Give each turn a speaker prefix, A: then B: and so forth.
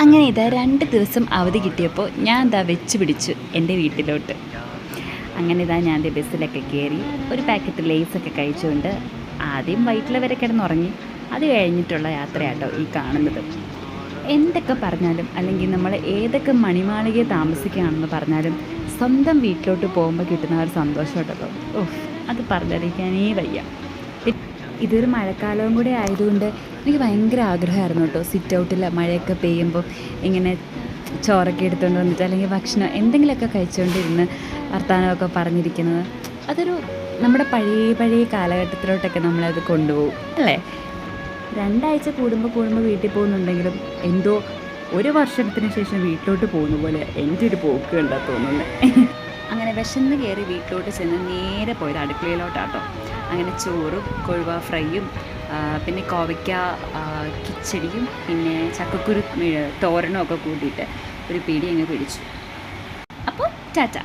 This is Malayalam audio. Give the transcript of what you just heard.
A: അങ്ങനെ ഇതാ 2 ദിവസം അവധി കിട്ടിയപ്പോൾ ഞാൻ ഇതാ വെച്ച് പിടിച്ചു എൻ്റെ വീട്ടിലോട്ട്. അങ്ങനെ ഇതാ ഞാൻ ബസ്സിലൊക്കെ കയറി ഒരു പാക്കറ്റ് ലേസൊക്കെ കഴിച്ചുകൊണ്ട് ആദ്യം വൈറ്റില വരെ കിടന്നുറങ്ങി. അത് കഴിഞ്ഞിട്ടുള്ള യാത്രയാട്ടോ ഈ കാണുന്നത്. എന്തൊക്കെ പറഞ്ഞാലും അല്ലെങ്കിൽ നമ്മൾ ഏതൊക്കെ മണിമാളികയിൽ താമസിക്കുകയാണെന്ന് പറഞ്ഞാലും സ്വന്തം വീട്ടിലോട്ട് പോകുമ്പോൾ കിട്ടുന്ന ഒരു സന്തോഷം ഉണ്ടല്ലോ, ഓഹ് അത് പറഞ്ഞറിയിക്കാനേ വയ്യ. ഇതൊരു മഴക്കാലവും കൂടെ ആയതുകൊണ്ട് എനിക്ക് ഭയങ്കര ആഗ്രഹമായിരുന്നു കേട്ടോ, സിറ്റ് ഔട്ടിൽ മഴയൊക്കെ പെയ്യുമ്പോൾ ഇങ്ങനെ ചോറൊക്കെ എടുത്തുകൊണ്ട് വന്നിട്ട് അല്ലെങ്കിൽ ഭക്ഷണം എന്തെങ്കിലുമൊക്കെ കഴിച്ചുകൊണ്ടിരുന്ന് വർത്തമാനമൊക്കെ പറഞ്ഞിരിക്കുന്നത്. അതൊരു നമ്മുടെ പഴയ പഴയ കാലഘട്ടത്തിലോട്ടൊക്കെ നമ്മളത് കൊണ്ടുപോകും അല്ലേ. 2 ആഴ്ച കൂടുമ്പോൾ വീട്ടിൽ പോകുന്നുണ്ടെങ്കിലും എന്തോ ഒരു വർഷത്തിന് ശേഷം വീട്ടിലോട്ട് പോകുന്ന പോലെ എൻ്റെ ഒരു പോക്ക് കണ്ടാൽ തോന്നുന്നത്. അങ്ങനെ വിശന്ന് കയറി വീട്ടിലോട്ട് ചെന്ന് നേരെ പോയത് അടുക്കളയിലോട്ടാട്ടോ. അങ്ങനെ ചോറും കൊഴുവ ഫ്രൈയും പിന്നെ കോവയ്ക്ക കിച്ചടിയും പിന്നെ ചക്കക്കുരു തോരനും ഒക്കെ കൂട്ടിയിട്ട് ഒരു പിടി അങ്ങ് പിടിച്ചു. അപ്പോൾ ടാറ്റ.